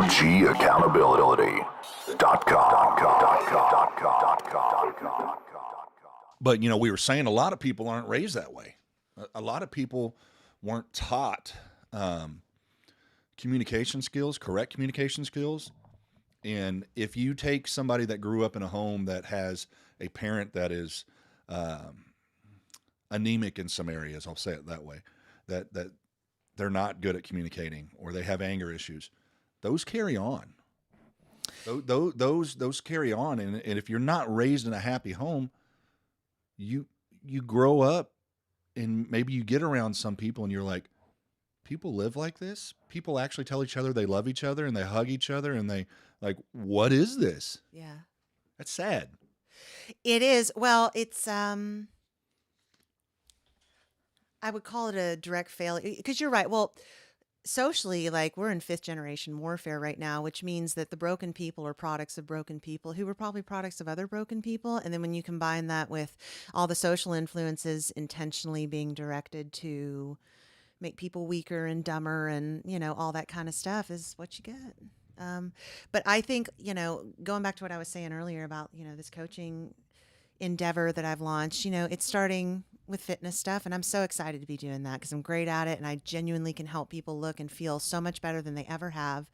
OGaccountability.com. But, we were saying a lot of people aren't raised that way. A lot of people weren't taught communication skills, correct communication skills. And if you take somebody that grew up in a home that has a parent that is anemic in some areas, I'll say it that way, that they're not good at communicating or they have anger issues, those carry on. Those carry on. And if you're not raised in a happy home, you grow up and maybe you get around some people and you're like, people live like this? People actually tell each other they love each other and they hug each other and they like, what is this? Yeah. That's sad. It is. Well, it's, I would call it a direct failure because you're right. Well, socially, like we're in 5th generation warfare right now, which means that the broken people are products of broken people who were probably products of other broken people. And then when you combine that with all the social influences intentionally being directed to make people weaker and dumber and, all that kind of stuff is what you get. But I think, going back to what I was saying earlier about, this coaching endeavor that I've launched, it's starting with fitness stuff. And I'm so excited to be doing that because I'm great at it. And I genuinely can help people look and feel so much better than they ever have.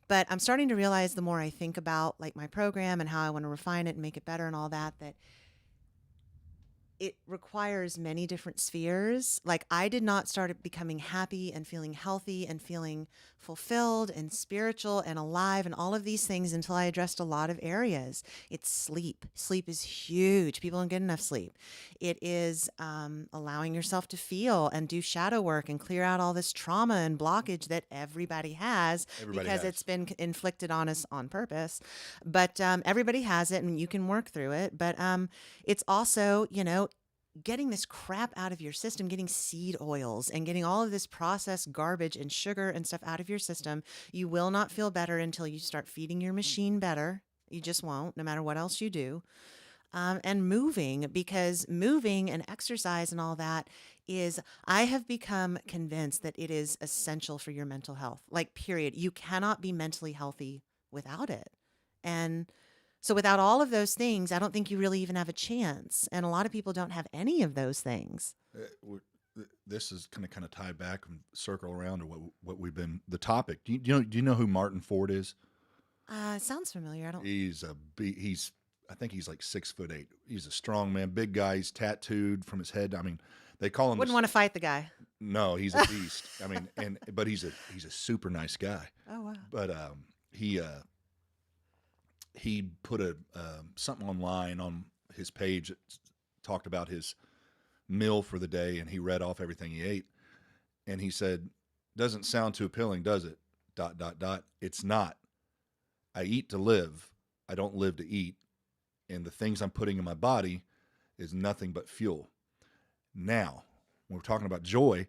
But I'm starting to realize the more I think about like my program and how I want to refine it and make it better and all that it requires many different spheres. Like I did not start becoming happy and feeling healthy and feeling fulfilled and spiritual and alive and all of these things until I addressed a lot of areas. It's sleep. Sleep is huge. People don't get enough sleep. It is allowing yourself to feel and do shadow work and clear out all this trauma and blockage that everybody has because it's been inflicted on us on purpose. But everybody has it and you can work through it. But it's also, getting this crap out of your system, getting seed oils and getting all of this processed garbage and sugar and stuff out of your system. You will not feel better until you start feeding your machine better. You just won't, no matter what else you do. And moving, because moving and exercise and all that I have become convinced that it is essential for your mental health. Like, period. You cannot be mentally healthy without it. And so without all of those things, I don't think you really even have a chance. And a lot of people don't have any of those things. This is going to kind of tie back and circle around to what we've been, the topic. Do you know who Martin Ford is? Sounds familiar. I think he's like 6'8". He's a strong man, big guy. He's tattooed from his head. I mean, they call him. Wouldn't want to fight the guy. No, he's a beast. I mean, but he's a super nice guy. Oh wow. But he put something online on his page that talked about his meal for the day, and he read off everything he ate. And he said, "Doesn't sound too appealing, does it? ... It's not. I eat to live. I don't live to eat. And the things I'm putting in my body is nothing but fuel." Now, when we're talking about joy,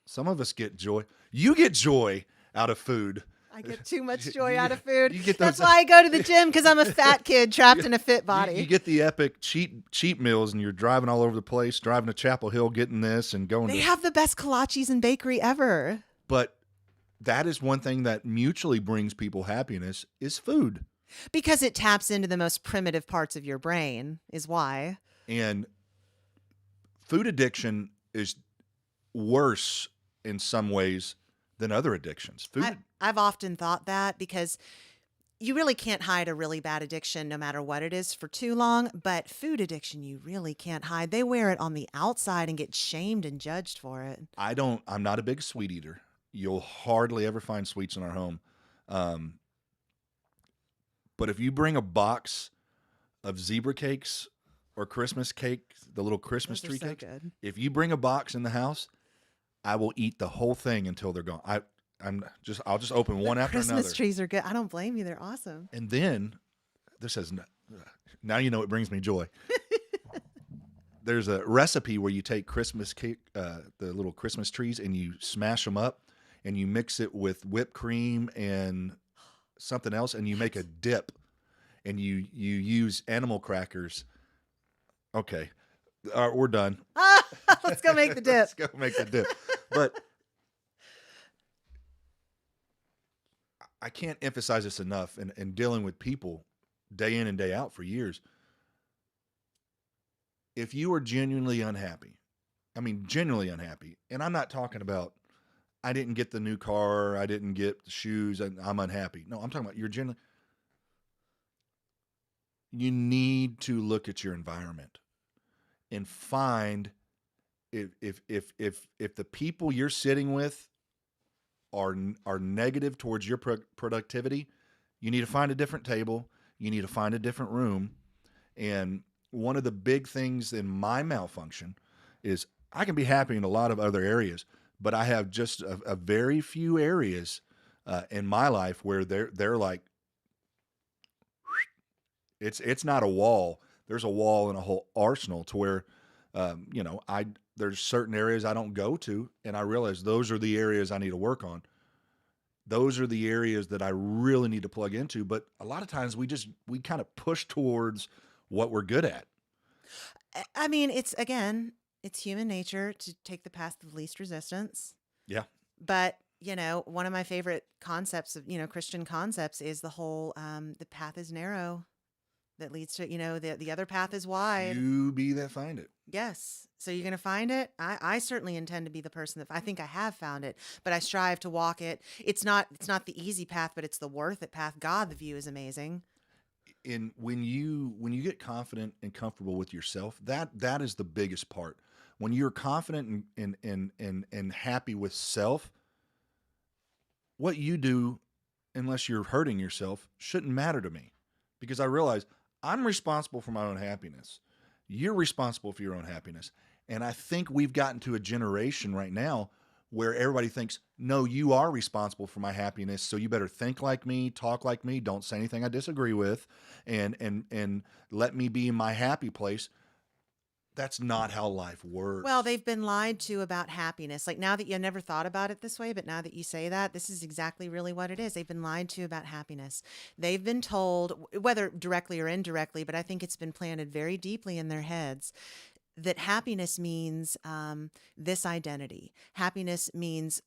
some of us get joy. You get joy out of food. I get too much joy out of food. That's why I go to the gym, because I'm a fat kid trapped in a fit body. You get the epic cheat meals, and you're driving all over the place, driving to Chapel Hill, getting this and going. They have the best kolaches and bakery ever. But that is one thing that mutually brings people happiness is food. Because it taps into the most primitive parts of your brain is why. And food addiction is worse in some ways than other addictions. I've often thought that because you really can't hide a really bad addiction no matter what it is for too long. But food addiction, you really can't hide. They wear it on the outside and get shamed and judged for it. I'm not a big sweet eater. You'll hardly ever find sweets in our home. But if you bring a box of zebra cakes or Christmas cake, the little Christmas tree cakes, good. If you bring a box in the house, I will eat the whole thing until they're gone. I'll just open one after another. Christmas trees are good. I don't blame you. They're awesome. And then now you know it brings me joy. There's a recipe where you take Christmas cake, the little Christmas trees, and you smash them up, and you mix it with whipped cream and something else, and you make a dip, and you use animal crackers. Okay, we're done. Let's go make the dip. Let's go make the dip. But I can't emphasize this enough, and dealing with people day in and day out for years. If you are genuinely unhappy, I mean, genuinely unhappy, and I'm not talking about I didn't get the new car, I didn't get the shoes, and I'm unhappy. No, I'm talking about you're genuinely, you need to look at your environment and find if the people you're sitting with are negative towards your productivity, you need to find a different table. You need to find a different room. And one of the big things in my malfunction is I can be happy in a lot of other areas, but I have just a very few areas in my life where they're like it's not a wall. There's a wall and a whole arsenal to where I there's certain areas I don't go to, and I realize those are the areas I need to work on. Those are the areas that I really need to plug into. But a lot of times we kind of push towards what we're good at. I mean, it's human nature to take the path of least resistance. Yeah. But, one of my favorite concepts of, Christian concepts is the whole the path is narrow that leads to, the other path is wide. You be that find it. Yes. So you're going to find it. I certainly intend to be the person that I think I have found it, but I strive to walk it. It's not the easy path, but it's the worth it path. God, the view is amazing. And when you get confident and comfortable with yourself, that is the biggest part. When you're confident and happy with self, what you do, unless you're hurting yourself, shouldn't matter to me, because I realize I'm responsible for my own happiness. You're responsible for your own happiness. And I think we've gotten to a generation right now where everybody thinks, no, you are responsible for my happiness. So you better think like me, talk like me, don't say anything I disagree with, and let me be in my happy place. That's not how life works. Well, they've been lied to about happiness. Like, now that you never thought about it this way, but now that you say that, this is exactly really what it is. They've been lied to about happiness. They've been told, whether directly or indirectly, but I think it's been planted very deeply in their heads, that happiness means this identity. Happiness means,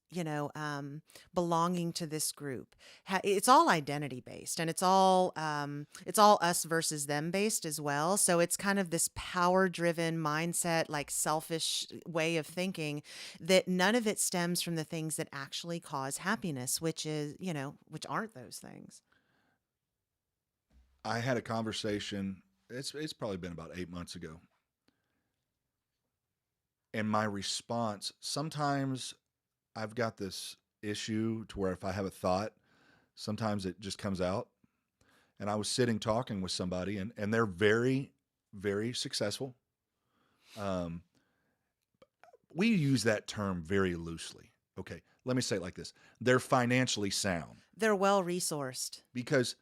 belonging to this group. It's all identity based, and it's all us versus them based as well. So it's kind of this power driven mindset, like selfish way of thinking, that none of it stems from the things that actually cause happiness, which which aren't those things. I had a conversation. It's probably been about 8 months ago. And my response, sometimes I've got this issue to where if I have a thought, sometimes it just comes out. And I was sitting talking with somebody, and they're very, very successful. Um, we use that term very loosely. Okay, let me say it like this: they're financially sound. They're well resourced. Because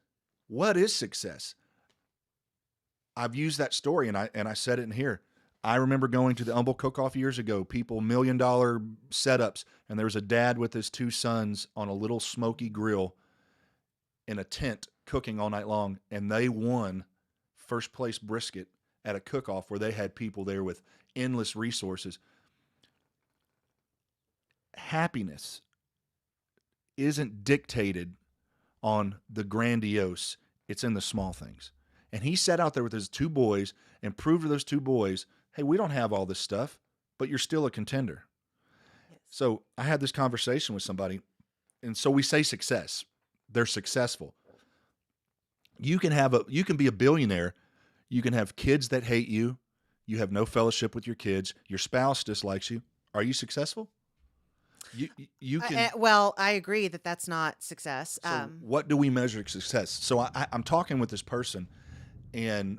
what is success? I've used that story, and I said it in here. I remember going to the Humble Cook-Off years ago, people $1 million setups, and there was a dad with his two sons on a little smoky grill in a tent cooking all night long, and they won first place brisket at a cook-off where they had people there with endless resources. Happiness isn't dictated on the grandiose, it's in the small things. And he sat out there with his two boys and proved to those two boys, hey, we don't have all this stuff, but you're still a contender. Yes. So I had this conversation with somebody, and so we say success. They're successful. You can be a billionaire. You can have kids that hate you. You have no fellowship with your kids. Your spouse dislikes you. Are you successful? You can. Well, I agree that that's not success. So what do we measure success? So I'm talking with this person, and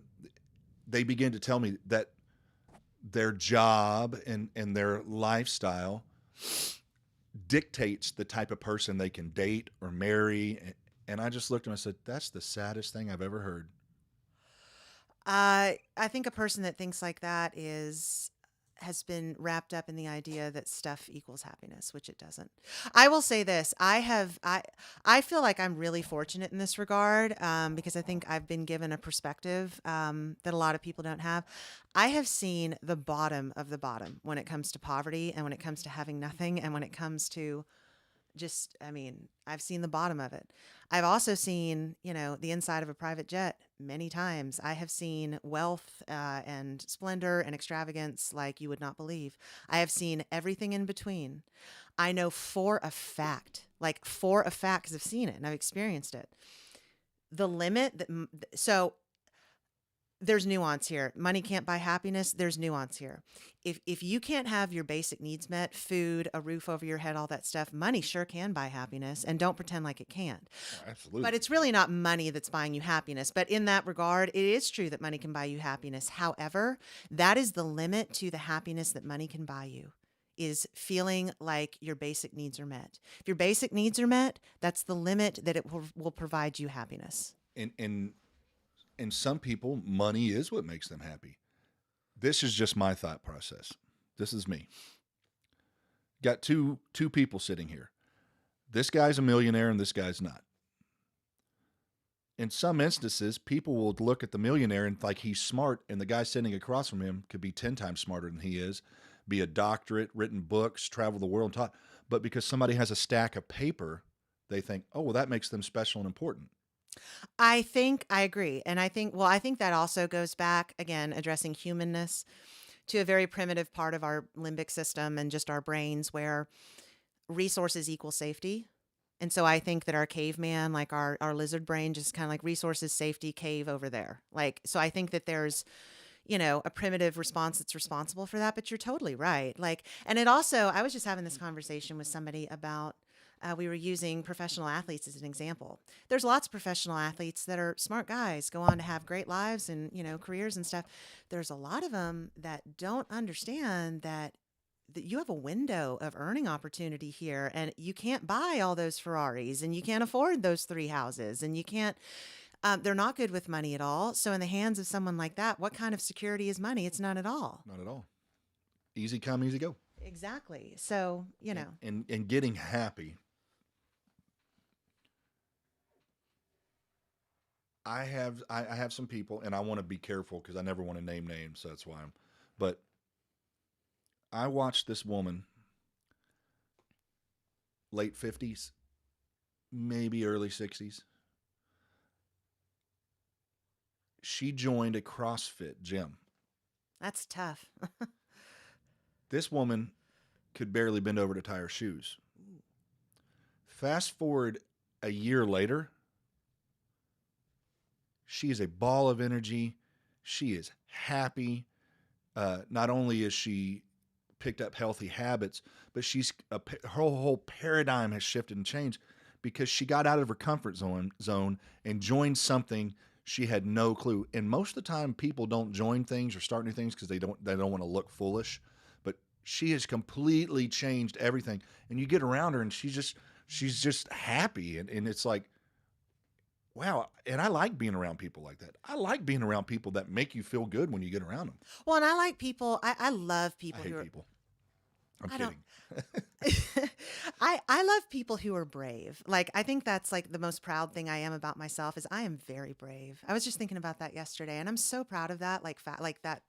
they begin to tell me that their job and their lifestyle dictates the type of person they can date or marry. And I just looked at them and said, that's the saddest thing I've ever heard. I think a person that thinks like that has been wrapped up in the idea that stuff equals happiness, which it doesn't. I will say this: I feel like I'm really fortunate in this regard, because I think I've been given a perspective that a lot of people don't have. I have seen the bottom of the bottom when it comes to poverty, and when it comes to having nothing, and when it comes to just, I mean, I've seen the bottom of it. I've also seen, the inside of a private jet many times. I have seen wealth and splendor and extravagance like you would not believe. I have seen everything in between. I know for a fact, because I've seen it and I've experienced it. The limit so there's nuance here. Money can't buy happiness. There's nuance here. If you can't have your basic needs met, food, a roof over your head, all that stuff, money sure can buy happiness, and don't pretend like it can't. Oh, absolutely. But it's really not money that's buying you happiness. But in that regard, it is true that money can buy you happiness. However, that is the limit to the happiness that money can buy you, is feeling like your basic needs are met. If your basic needs are met, that's the limit that it will provide you happiness. And some people, money is what makes them happy. This is just my thought process. This is me. Got two people sitting here. This guy's a millionaire and this guy's not. In some instances, people will look at the millionaire and like he's smart, and the guy sitting across from him could be 10 times smarter than he is, be a doctorate, written books, travel the world, and taught. But because somebody has a stack of paper, they think, oh, well, that makes them special and important. I agree. And I think that also goes back, again, addressing humanness, to a very primitive part of our limbic system and just our brains where resources equal safety. And so I think that our caveman, like our lizard brain, just kind of like resources, safety, cave over there. So I think that there's, a primitive response that's responsible for that, but you're totally right. And it also, I was just having this conversation with somebody about, we were using professional athletes as an example. There's lots of professional athletes that are smart guys, go on to have great lives and, careers and stuff. There's a lot of them that don't understand that you have a window of earning opportunity here, and you can't buy all those Ferraris, and you can't afford those 3 houses, and you can't, they're not good with money at all. So in the hands of someone like that, what kind of security is money? It's none at all. Not at all. Easy come, easy go. Exactly. So, And getting happy. I have some people, and I want to be careful because I never want to name names, so that's why but I watched this woman, late 50s, maybe early 60s. She joined a CrossFit gym. That's tough. This woman could barely bend over to tie her shoes. Fast forward a year later, she is a ball of energy. She is happy. Not only is she picked up healthy habits, but her whole paradigm has shifted and changed because she got out of her comfort zone and joined something she had no clue. And most of the time, people don't join things or start new things because they don't want to look foolish. But she has completely changed everything. And you get around her, and she's just happy, and it's like, wow. And I like being around people like that. I like being around people that make you feel good when you get around them. Well, and I like people. I love people. I hate people. I'm kidding. I love people who are brave. I think that's the most proud thing I am about myself is I am very brave. I was just thinking about that yesterday, and I'm so proud of that,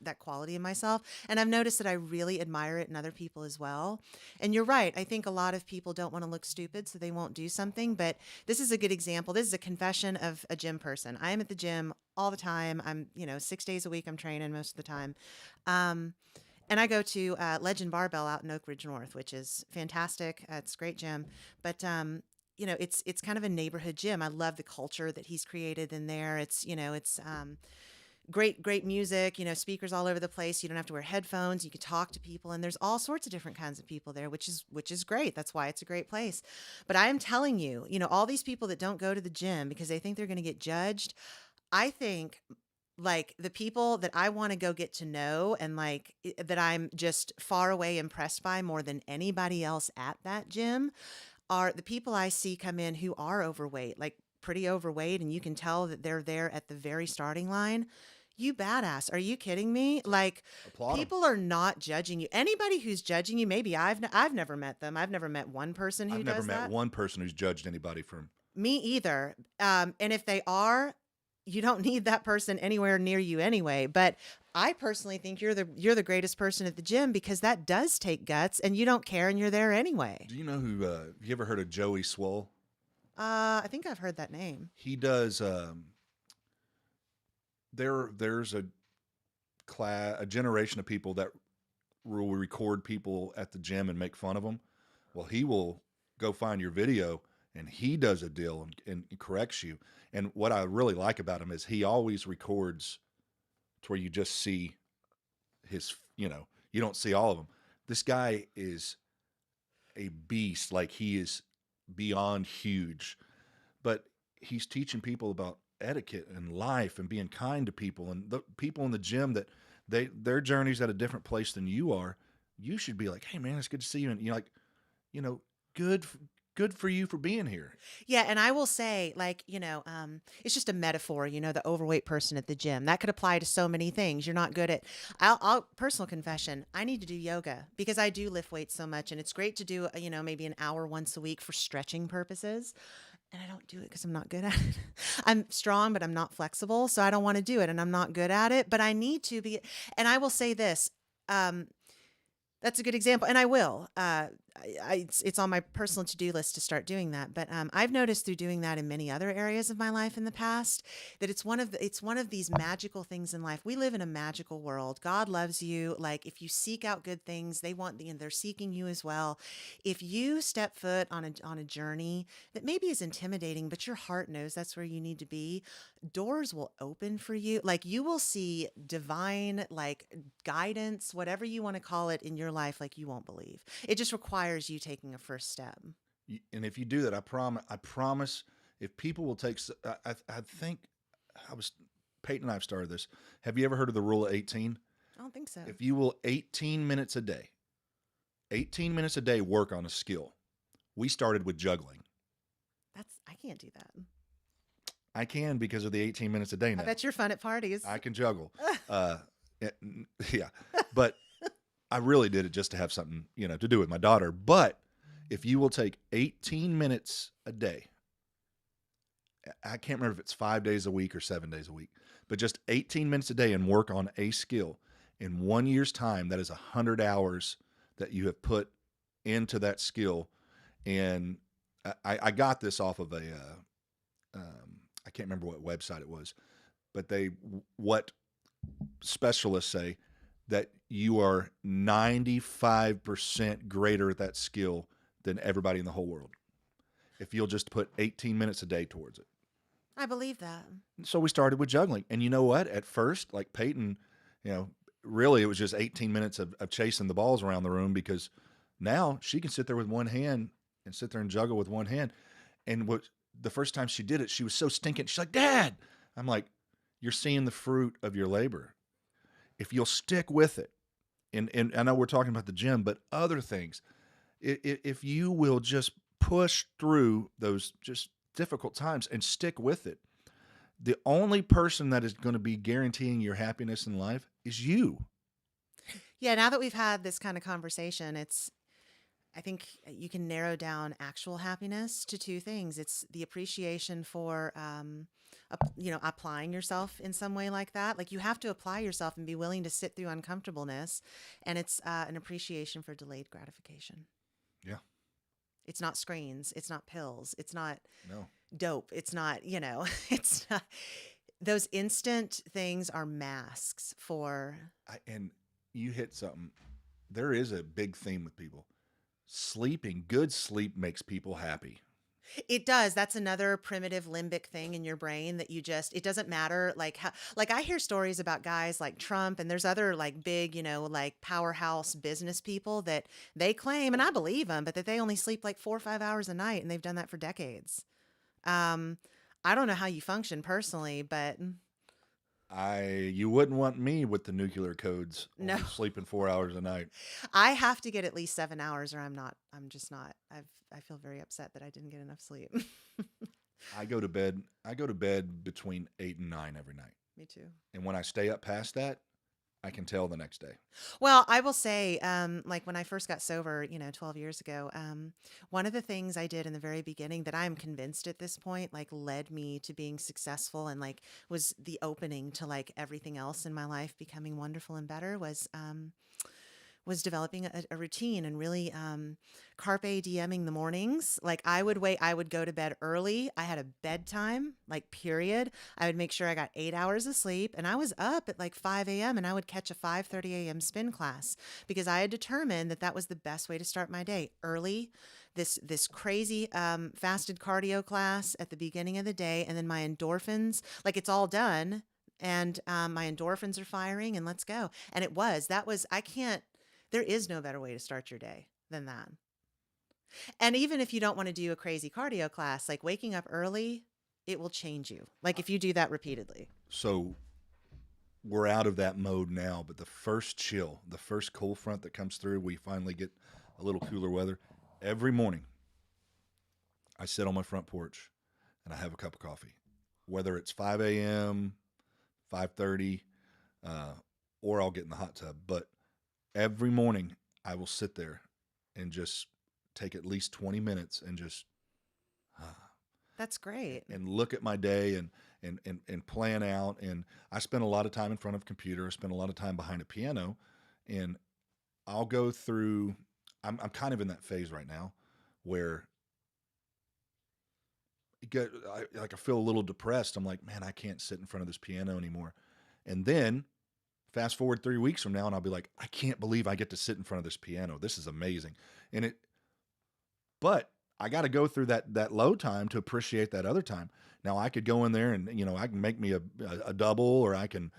that quality in myself. And I've noticed that I really admire it in other people as well. And you're right. I think a lot of people don't want to look stupid, so they won't do something. But this is a good example. This is a confession of a gym person. I am at the gym all the time. I'm, 6 days a week. I'm training most of the time. And I go to Legend Barbell out in Oak Ridge North, which is fantastic. It's a great gym. But, it's kind of a neighborhood gym. I love the culture that he's created in there. It's great music, speakers all over the place. You don't have to wear headphones. You can talk to people. And there's all sorts of different kinds of people there, which is great. That's why it's a great place. But I am telling you, all these people that don't go to the gym because they think they're going to get judged, I think the people that I want to go get to know and that I'm just far away impressed by more than anybody else at that gym are the people I see come in who are overweight, pretty overweight. And you can tell that they're there at the very starting line. You badass. Are you kidding me? Applaud people are not judging you. Anybody who's judging you, maybe I've never met them. I've never met one person who does that. I've never met one person who's judged anybody from Me either. And if they are, you don't need that person anywhere near you anyway. But I personally think you're the greatest person at the gym because that does take guts, and you don't care, and you're there anyway. Do you know who? Have you ever heard of Joey Swole? I think I've heard that name. He does. There's a generation of people that will record people at the gym and make fun of them. Well, he will go find your video and he does a deal and corrects you. And what I really like about him is he always records to where you just see his, you don't see all of them. This guy is a beast. Like, he is beyond huge, but he's teaching people about etiquette and life and being kind to people, and the people in the gym that their journey's at a different place than you are. You should be like, hey man, it's good to see you. And you're like, you know, good, good for you for being here. Yeah, and I will say, like, it's just a metaphor, the overweight person at the gym. That could apply to so many things. You're not good at, I'll personal confession, I need to do yoga because I do lift weights so much, and it's great to do, maybe an hour once a week for stretching purposes. And I don't do it because I'm not good at it. I'm strong, but I'm not flexible. So I don't want to do it, and I'm not good at it, but I need to be. And I will say this. That's a good example, and I will. It's on my personal to-do list to start doing that. But I've noticed through doing that in many other areas of my life in the past that it's one of these magical things in life. We live in a magical world. God loves you. Like, if you seek out good things, they're seeking you as well. If you step foot on a journey that maybe is intimidating, but your heart knows that's where you need to be, doors will open for you. Like, you will see divine, like, guidance, whatever you want to call it, in your life, like you won't believe. It just requires you taking a first step. And if you do that, I promise, if people will take, I think Peyton and I have started this. Have you ever heard of the rule of 18? I don't think so. If you will 18 minutes a day work on a skill. We started with juggling. I can't do that. I can, because of the 18 minutes a day now. I bet you're fun at parties. I can juggle. Yeah. But I really did it just to have something, to do with my daughter. But if you will take 18 minutes a day, I can't remember if it's 5 days a week or 7 days a week, but just 18 minutes a day and work on a skill, in 1 year's time, that is 100 hours that you have put into that skill. And I got this off of I can't remember what website it was, but what specialists say, that you are 95% greater at that skill than everybody in the whole world, if you'll just put 18 minutes a day towards it. I believe that. So we started with juggling. And you know what? At first, like Peyton, really it was just 18 minutes of chasing the balls around the room, because now she can sit there with one hand and sit there and juggle with one hand. And the first time she did it, she was so stinking. She's like, Dad. I'm like, you're seeing the fruit of your labor. If you'll stick with it, and I know we're talking about the gym, but other things, if you will just push through those just difficult times and stick with it, the only person that is going to be guaranteeing your happiness in life is you. Yeah, now that we've had this kind of conversation, I think you can narrow down actual happiness to two things. It's the appreciation for applying yourself in some way like that. Like, you have to apply yourself and be willing to sit through uncomfortableness. And it's an appreciation for delayed gratification. Yeah. It's not screens. It's not pills. It's not No. dope. It's not, it's not. Those instant things are masks for. And you hit something. There is a big theme with people. Sleeping. Good sleep makes people happy. It does. That's another primitive limbic thing in your brain that it doesn't matter. Like, I hear stories about guys like Trump, and there's other like big, like powerhouse business people that they claim, and I believe them, but that they only sleep like 4 or 5 hours a night, and they've done that for decades. I don't know how you function personally, but You wouldn't want me with the nuclear codes. No. Sleeping 4 hours a night. I have to get at least 7 hours, or I'm just not. I feel very upset that I didn't get enough sleep. I go to bed between 8 and 9 every night. Me too. And when I stay up past that, I can tell the next day. Well, I will say, like when I first got sober, 12 years ago, one of the things I did in the very beginning that I'm convinced at this point, like led me to being successful and like was the opening to like everything else in my life becoming wonderful and better was developing a routine and really carpe dieming the mornings. Like I would go to bed early. I had a bedtime, like period. I would make sure I got 8 hours of sleep, and I was up at like 5 a.m. and I would catch a 5:30 a.m. spin class because I had determined that that was the best way to start my day early. This crazy fasted cardio class at the beginning of the day, and then my endorphins, like it's all done, and my endorphins are firing, and let's go. And that was I can't there is no better way to start your day than that. And even if you don't want to do a crazy cardio class, like waking up early, it will change you. Like if you do that repeatedly. So we're out of that mode now, but the first chill, the first cold front that comes through, we finally get a little cooler weather. Every morning, I sit on my front porch and I have a cup of coffee, whether it's 5 a.m., 5:30, uh, or I'll get in the hot tub. But every morning, I will sit there and just take at least 20 minutes and just That's great. and look at my day and plan out. And I spend a lot of time in front of a computer. I spend a lot of time behind a piano, and I'll go through. I'm kind of in that phase right now where I feel a little depressed. I'm like, man, I can't sit in front of this piano anymore. And then fast forward 3 weeks from now, and I'll be like, I can't believe I get to sit in front of this piano. This is amazing. And but I got to go through that low time to appreciate that other time. Now I could go in there and I can make me a double, or I can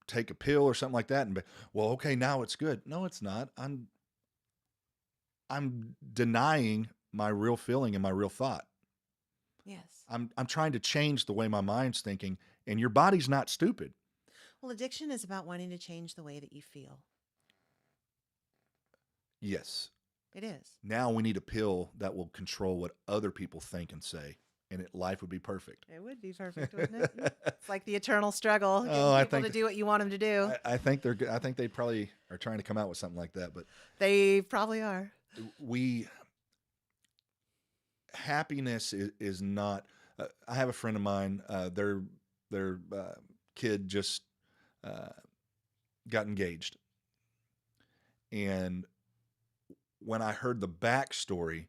take a pill or something like that, and be, well, okay, now it's good. No, it's not. I'm denying my real feeling and my real thought. Yes. I'm trying to change the way my mind's thinking, and your body's not stupid. Well, addiction is about wanting to change the way that you feel. Yes. It is. Now we need a pill that will control what other people think and say, and life would be perfect. It would be perfect, wouldn't it? It's like the eternal struggle, Oh, getting people to do what you want them to do. I think they're. I think they probably are trying to come out with something like that. But They probably are. we happiness is not. I have a friend of mine. Their kid just uh, got engaged, and when I heard the backstory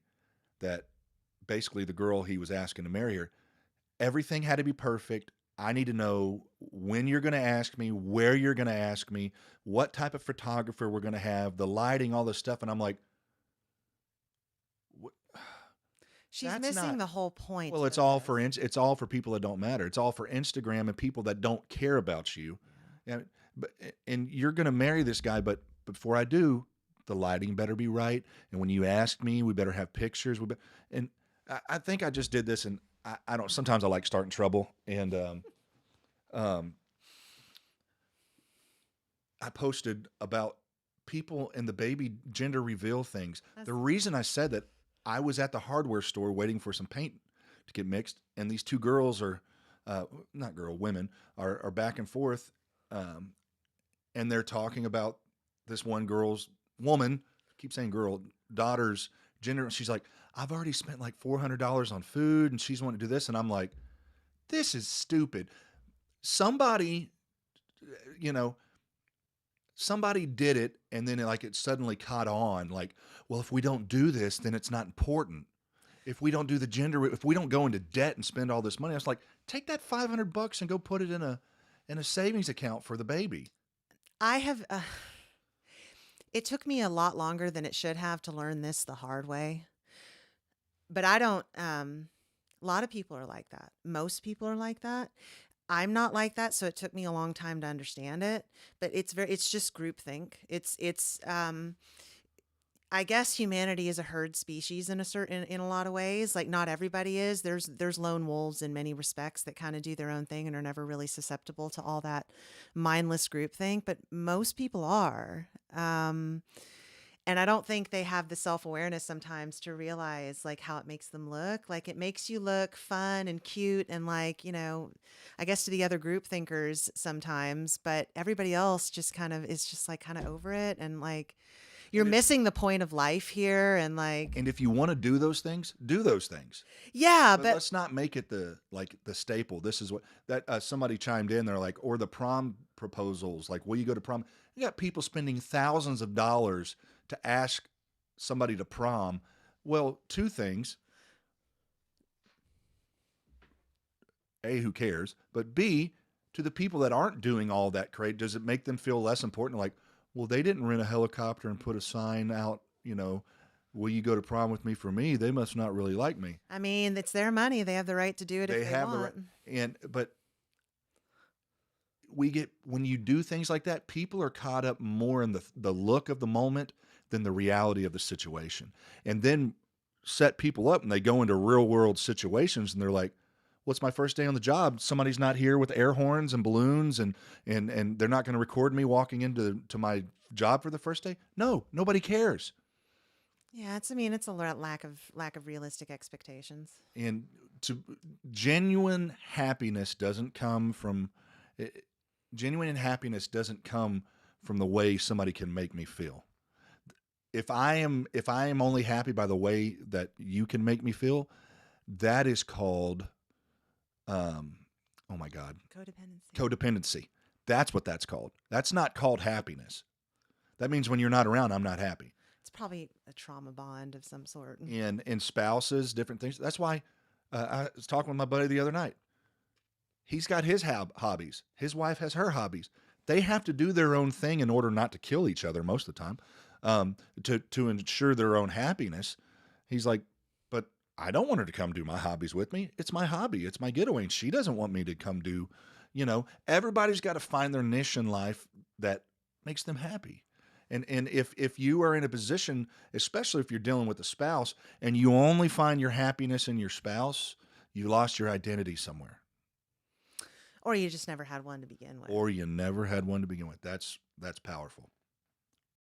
that basically the girl he was asking to marry her, everything had to be perfect. I need to know when you're going to ask me, where you're going to ask me, what type of photographer we're going to have, the lighting, all this stuff. And I'm like, She's that's missing not. the whole point Well, it's of all this. it's all for people that don't matter. It's all for Instagram and people that don't care about you. Yeah, but and you're going to marry this guy, but before I do, the lighting better be right. And when you ask me, we better have pictures. And I think I just did this, and I don't. Sometimes I like starting trouble, and um, I posted about people and the baby gender reveal things. That's The reason I said that, I was at the hardware store waiting for some paint to get mixed, and these two girls are, not women are back and forth, um, and they're talking about this one girl's woman, keep saying girl, daughter's gender. She's like, I've already spent like $400 on food, and she's wanting to do this, and I'm like, this is stupid. Somebody, you know, somebody did it, and then it suddenly caught on. Like, well, if we don't do this, then it's not important. If we don't do the gender, if we don't go into debt and spend all this money, I was like, take that $500 and go put it in a savings account for the baby. I have. It took me a lot longer than it should have to learn this the hard way. But I don't. A lot of people are like that. Most people are like that. I'm not like that, so it took me a long time to understand it. But it's just groupthink. It's I guess humanity is a herd species in a lot of ways. Like not everybody is. There's lone wolves in many respects that kind of do their own thing and are never really susceptible to all that mindless groupthink. But most people are. And I don't think they have the self-awareness sometimes to realize like how it makes them look. Like it makes you look fun and cute and like, I guess to the other group thinkers sometimes, but everybody else just kind of is just like kind of over it and like you're And missing the point of life here and like if you want to do those things, do those things. yeah, But but let's not make it the staple. This is what that somebody chimed in. They're like, or the prom proposals. Like, will you go to prom? You got people spending thousands of dollars to ask somebody to prom. Well, two things: A, who cares? But B, to the people that aren't doing all that great, does it make them feel less important? Like, well, they didn't rent a helicopter and put a sign out. Will you go to prom with me for me? They must not really like me. I mean, it's their money. They have the right to do it if They they have the right, want. but when you do things like that, people are caught up more in the look of the moment than the reality of the situation, and then set people up, and they go into real world situations, and they're like, "What's my first day on the job? Somebody's not here with air horns and balloons, and they're not going to record me walking into my job for the first day." No, nobody cares. Yeah, it's a lack of realistic expectations. And to genuine happiness doesn't come from eh, genuine happiness doesn't come from the way somebody can make me feel. If I am only happy by the way that you can make me feel, that is called oh my god, Codependency. codependency. That's what that's called. That's not called happiness. That means when you're not around, I'm not happy. It's probably a trauma bond of some sort. In spouses, different things. That's why I was talking with my buddy the other night. He's got his hobbies. His wife has her hobbies. They have to do their own thing in order not to kill each other most of the time, to ensure their own happiness. He's like, but I don't want her to come do my hobbies with me. It's my hobby. It's my getaway. And she doesn't want me to come do, everybody's got to find their niche in life that makes them happy. And if you are in a position, especially if you're dealing with a spouse, and you only find your happiness in your spouse, you lost your identity somewhere. Or you just never had one to begin with. Or you never had one to begin with. That's powerful.